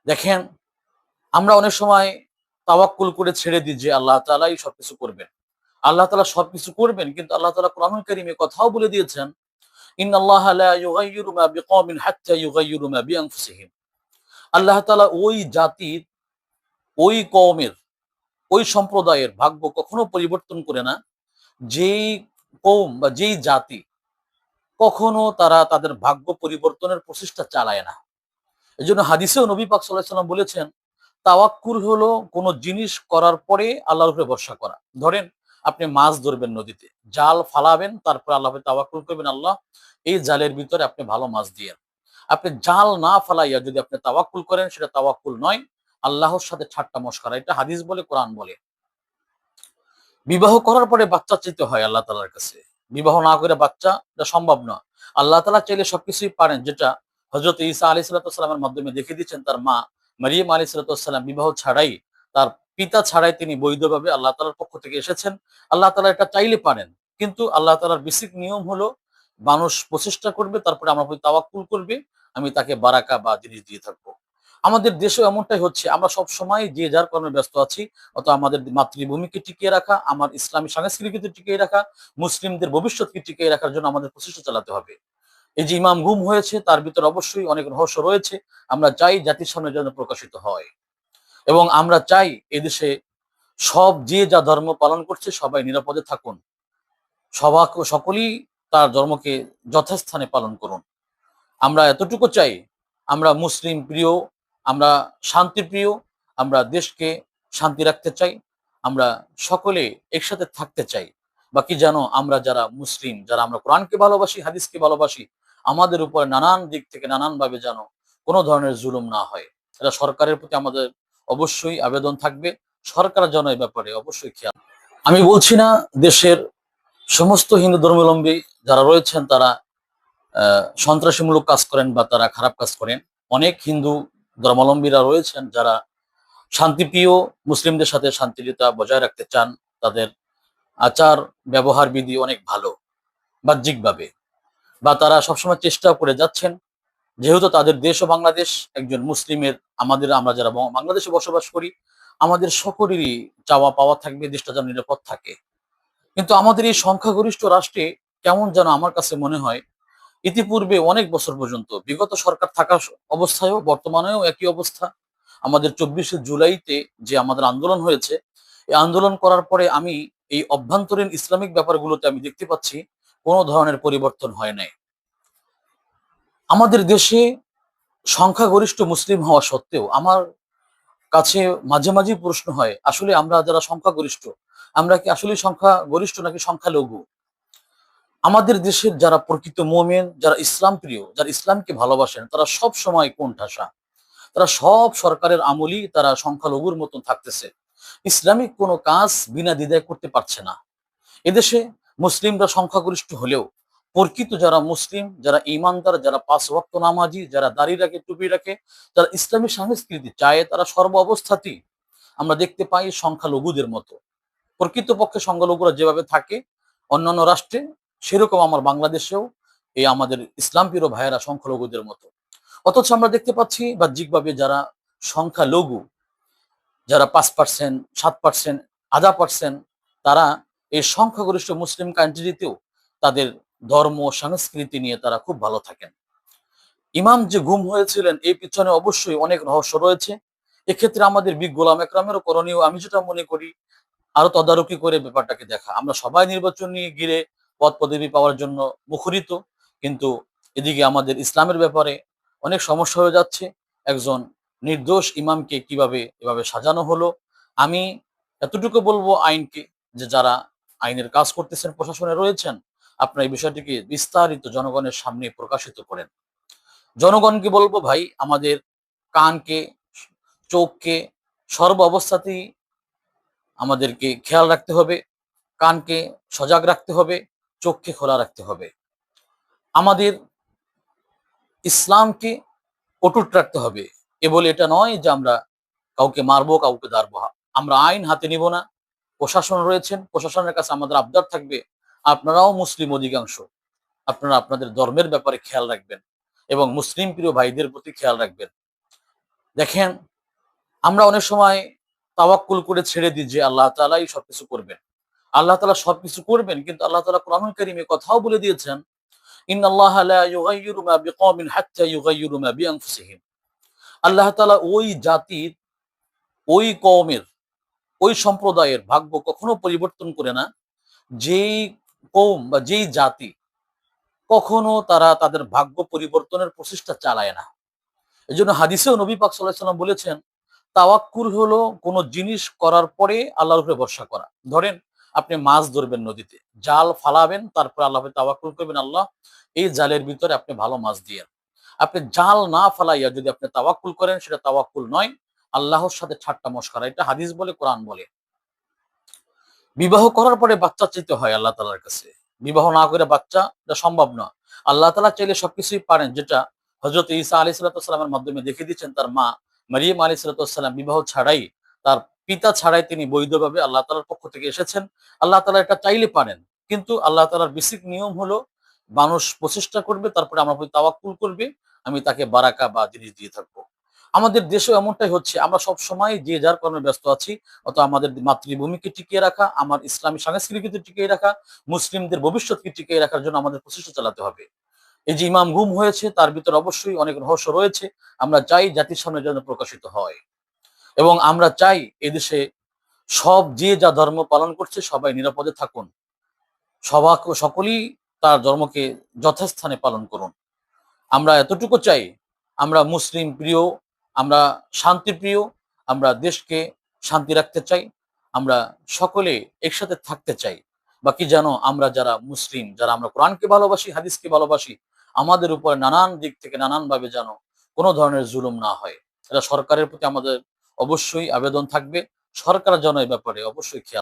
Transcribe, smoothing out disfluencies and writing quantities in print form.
দেখেন, আমরা অনেক সময় তাওয়াক্কুল করে ছেড়ে দিই যে আল্লাহ তাআলাই সবকিছু করবেন। আল্লাহ তাআলা সবকিছু করবেন, কিন্তু আল্লাহ তাআলা কোরআনুল কারীমে কথাও বলে দিয়েছেন, ইন্নাল্লাহা লা ইউগাইয়িরু মা বিকওমিন হাত্তা ইউগাইয়িরু মা বিআনফুসিহিম। আল্লাহ তাআলা ওই জাতির, ওই কওমের, ওই সম্প্রদায়ের ভাগ্য কখনো পরিবর্তন করে না, যেই কওম বা যেই জাতি কখনো তারা তাদের ভাগ্য পরিবর্তনের প্রচেষ্টা চালায় না। এজন্য হাদিসেও নবী পাক সাল্লাল্লাহু আলাইহি ওয়াসাল্লাম বলেছেন, তাওয়াক্কুল হলো কোন জিনিস করার পরে আল্লাহর উপরে ভরসা করা। ধরেন আপনি মাছ ধরবেন নদীতে, জাল ফালাবেন, তারপর আল্লাহর উপরে তাওয়াক্কুল করবেন, আল্লাহ এই জালের ভিতরে আপনি ভালো মাছ দিয়েন। আপনি জাল না ফালাইয়া যদি আপনি তাওয়াক্কুল করেন, সেটা তাওয়াক্কুল নয়, আল্লাহর সাথে ঠাট্টা মশকরা। এটা হাদিস বলে, কোরআন বলে। বিবাহ করার পরে বাচ্চা চাইতে হয় আল্লাহ তাআলার কাছে। বিবাহ না করে বাচ্চা, এটা সম্ভব না। আল্লাহ তাআলা চাইলে সবকিছুই পারেন, যেটা হযরত ঈসা আলাইহিস সালামের মাধ্যমে দেখিয়ে দিচ্ছেন। তার মা মারিয়াম আলাইহিস সালাম বিবাহ ছাড়াই, তার পিতা ছাড়াই তিনি বৈধভাবে আল্লাহ তাআলার পক্ষ থেকে এসেছেন। আল্লাহ তাআলা এটা চাইলে পারেন। কিন্তু আল্লাহ তাআলার বেসিক নিয়ম হলো, মানুষ প্রচেষ্টা করবে, তারপরে আমার প্রতি তাওয়াক্কুল করবে, আমি তাকে বারাকা বা জিনিস দিয়ে থাকবো। আমাদের দেশেও এমনটাই হচ্ছে। আমরা সবসময় যে যার কর্মে ব্যস্ত আছি। অত আমাদের মাতৃভূমিকে টিকিয়ে রাখা, আমার ইসলামী সংস্কৃতিকে টিকিয়ে রাখা, মুসলিমদের ভবিষ্যৎকে টিকিয়ে রাখার জন্য আমাদের প্রচেষ্টা চালাতে হবে। এই যে ইমাম গুম হয়েছে, তার ভিতরে অবশ্যই অনেক রহস্য রয়েছে। আমরা চাই জাতির সামনে যেন প্রকাশিত হয়, এবং আমরা চাই এদেশে সব যে যা ধর্ম পালন করছে সবাই নিরাপদে থাকুন। সকলেই তার ধর্মকে যথাস্থানে পালন করুন। আমরা এতটুকু চাই, আমরা মুসলিম প্রিয়, আমরা শান্তি প্রিয়, আমরা দেশকে শান্তি রাখতে চাই, আমরা সকলে একসাথে থাকতে চাই। বাকি জানো, আমরা যারা মুসলিম, যারা আমরা কোরআনকে ভালোবাসি, হাদিসকে ভালোবাসি, আমাদের উপরে নানান দিক থেকে নানানভাবে যেন কোনো ধরনের জুলুম না হয়। এটা সরকারের প্রতি আমাদের অবশ্যই আবেদন থাকবে। সরকার যেন এই ব্যাপারে অবশ্যই খেয়াল। আমি বলছি না দেশের সমস্ত হিন্দু ধর্মাবলম্বী যারা রয়েছেন তারা সন্ত্রাসীমূলক কাজ করেন বা তারা খারাপ কাজ করেন। অনেক হিন্দু ধর্মাবলম্বীরা রয়েছেন যারা শান্তিপ্রিয়, মুসলিমদের সাথে শান্তিটা বজায় রাখতে চান। তাদের আচার ব্যবহার বিধি অনেক ভালো বাহ্যিকভাবে, বা তারা সবসময় চেষ্টা করে যাচ্ছেন। যেহেতু তাদের দেশও বাংলাদেশ, একজন মুসলিমের, আমরা যারা বাংলাদেশে বসবাস করি, আমাদের সকলেরই চাওয়া পাওয়া থাকবে দেশটা যেন নিরাপদ থাকে। কিন্তু আমাদের এই সংখ্যাগরিষ্ঠ রাষ্ট্রে কেমন যেন আমার কাছে মনে হয়, ইতিপূর্বে অনেক বছর পর্যন্ত বিগত সরকার থাকা অবস্থায়ও বর্তমানেও একই অবস্থা। আমাদের 24শে জুলাইতে যে আমাদের আন্দোলন হয়েছে, এই আন্দোলন করার পরে আমি এই অভ্যন্তরীণ ইসলামিক ব্যাপারগুলোতে আমি দেখতে পাচ্ছি কোনো ধরনের পরিবর্তন হয় নাই। আমাদের দেশে সংখ্যাগরিষ্ঠ মুসলিম হওয়া সত্ত্বেও আমার কাছে মাঝে মাঝে প্রশ্ন হয়, আসলে আমরা যারা সংখ্যাগরিষ্ঠ, আমরা কি আসলে সংখ্যাগরিষ্ঠ নাকি সংখ্যালঘু? আমাদের দেশের যারা প্রকৃত মুমিন, যারা ইসলাম প্রিয়, যারা ইসলামকে ভালোবাসেন, তারা সব সময় কোণঠাসা। তারা সব সরকারের আমলই তারা সংখ্যালঘুর মতন থাকতেছে। ইসলামিক কোনো কাজ বিনা দ্বিধায় করতে পারছে না। এদেশে মুসলিমরা সংখ্যাগরিষ্ঠ হলেও প্রকৃত যারা মুসলিম, যারা ঈমানদার, যারা ৫ ওয়াক্ত নামাজি, যারা দাড়ি রাখে, টুপি রাখে, যারা ইসলামী সংস্কৃতি চায়, তারা সর্ব অবস্থাতেই আমরা দেখতে পাই সংখ্যালঘুদের মতো। প্রকৃতপক্ষে সংখ্যালঘুরা যেভাবে থাকে অন্যান্য রাষ্ট্রে, সেরকম আমার বাংলাদেশেও এই আমাদের ইসলাম প্রিয় ভাইয়েরা সংখ্যালঘুদের মতো। অথচ আমরা দেখতে পাচ্ছি বাহ্যিকভাবে যারা সংখ্যালঘু, যারা ৫%, ৭%, ০.৫%, তারা এই সংখ্যাগরিষ্ঠ মুসলিম কান্ট্রিতেও তাদের ধর্ম সংস্কৃতি নিয়ে তারা খুব ভালো থাকেন। ইমাম যে গুম হয়েছিলেন, এই পিছনে অবশ্যই অনেক রহস্য রয়েছে। এক্ষেত্রে আমাদের বিজ্ঞ ওলামা একরামেরও করণীয়, আমি যেটা মনে করি, আরো তদারকি করে ব্যাপারটাকে দেখা। আমরা সবাই নির্বাচন নিয়ে ঘিরে পদ পদবি পাওয়ার জন্য মুখরিত, কিন্তু এদিকে আমাদের ইসলামের ব্যাপারে অনেক সমস্যা হয়ে যাচ্ছে। একজন নির্দোষ ইমামকে কিভাবে এভাবে সাজানো হলো। আমি এতটুকু বলবো আইনকে, যে যারা আইনের কাজ করতেছেন, প্রশাসনে রয়েছেন, আপনারা এই বিষয়টিকে বিস্তারিত জনগণের সামনে প্রকাশিত করেন। জনগণকে বলবো, ভাই, আমাদের কানকে, চোখকে সর্ব অবস্থাতেই আমাদেরকে খেয়াল রাখতে হবে। কানকে সজাগ রাখতে হবে, চোখকে খোলা রাখতে হবে। আমাদের ইসলামকে অটুট রাখতে হবে। এ বলে এটা নয় যে আমরা কাউকে মারবো, কাউকে দাঁড়বো। আমরা আইন হাতে নিব না। প্রশাসন রয়েছেন, প্রশাসনের কাছে আমাদের আবদার থাকবে, আপনারাও মুসলিম অধিকাংশ, আপনারা আপনাদের ধর্মের ব্যাপারে খেয়াল রাখবেন এবং মুসলিম প্রিয় ভাইদের প্রতি খেয়াল রাখবেন। দেখেন, আমরা অনেক সময় তাওয়াক্কুল করে ছেড়ে দিই যে আল্লাহ তাআলাই সবকিছু করবেন। আল্লাহ তাআলা সবকিছু করবেন, কিন্তু আল্লাহ তাআলা কোরআনুল কারীমে কথাও বলে দিয়েছেন, ইন্নাল্লাহা লা ইউগাইয়িরু মা বিকওমিন হাত্তা ইউগাইয়িরু মা বিআনফুসিহিম। আল্লাহ তাআলা ওই জাতির, ওই কওমের, ওই সম্প্রদায়ের ভাগ্য কখনো পরিবর্তন করে না, যেই কওম বা যেই জাতি কখনো তারা তাদের ভাগ্য পরিবর্তনের প্রচেষ্টা চালায় না। এজন্য হাদিসেও নবী পাক সাল্লাল্লাহু আলাইহি ওয়াসাল্লাম বলেছেন, তাওয়াক্কুল হলো কোন জিনিস করার পরে আল্লাহর উপরে ভরসা করা। ধরেন আপনি মাছ ধরবেন নদীতে, জাল ফালাবেন, তারপর আল্লাহর উপরে তাওয়াক্কুল করবেন, আল্লাহ এই জালের ভিতরে আপনি ভালো মাছ দিয়েন। আপনি জাল না ফালাইয়া যদি আপনি তাওয়াক্কুল করেন, সেটা তাওয়াক্কুল নয়, আল্লাহর সাথে ঠাট্টা মশকরা। এটা হাদিস বলে, কোরআন বলে। বিবাহ করার পরে বাচ্চা চাইতে হয় আল্লাহ তাআলার কাছে। বিবাহ না করে বাচ্চা, এটা সম্ভব না। আল্লাহ তাআলা চাইলে সবকিছুই পারেন, যেটা হযরত ঈসা আলাইহিস সালামের মাধ্যমে দেখিয়ে দিচ্ছেন। তার মা মারিয়াম আলাইহিস সালাম বিবাহ ছাড়াই, তার পিতা ছাড়াই তিনি বৈধভাবে আল্লাহ তাআলার পক্ষ থেকে এসেছেন। আল্লাহ তাআলা এটা চাইলে পারেন। কিন্তু আল্লাহ তাআলার বেসিক নিয়ম হলো, মানুষ প্রচেষ্টা করবে, তারপরে আমার প্রতি তাওয়াক্কুল করবে, আমি তাকে বারাকা বা জিনিস দিয়ে থাকবো। আমাদের দেশেও এমনটাই হচ্ছে। আমরা সবসময় যে যার কর্মে ব্যস্ত আছি। অত আমাদের মাতৃভূমিকে টিকিয়ে রাখা, আমার ইসলামী সংস্কৃতিকে টিকিয়ে রাখা, মুসলিমদের ভবিষ্যৎকে টিকিয়ে রাখার জন্য আমাদের প্রচেষ্টা চালাতে হবে। এই যে ইমাম গুম হয়েছে, তার ভিতরে অবশ্যই অনেক রহস্য রয়েছে। আমরা চাই জাতির সামনে যেন প্রকাশিত হয়, এবং আমরা চাই এদেশে সব যে যা ধর্ম পালন করছে সবাই নিরাপদে থাকুন। সকলেই তার ধর্মকে যথাস্থানে পালন করুন। আমরা এতটুকু চাই, আমরা মুসলিম প্রিয়, আমরা শান্তি প্রিয়, আমরা দেশকে শান্তি রাখতে চাই, আমরা সকলে একসাথে থাকতে চাই। বাকি যেন আমরা যারা মুসলিম, যারা আমরা কোরআনকে ভালোবাসি, হাদিসকে ভালোবাসি, আমাদের উপরে নানান দিক থেকে নানানভাবে যেন কোনো ধরনের জুলুম না হয়। এটা সরকারের প্রতি আমাদের অবশ্যই আবেদন থাকবে। সরকার যেন এই ব্যাপারে অবশ্যই খেয়াল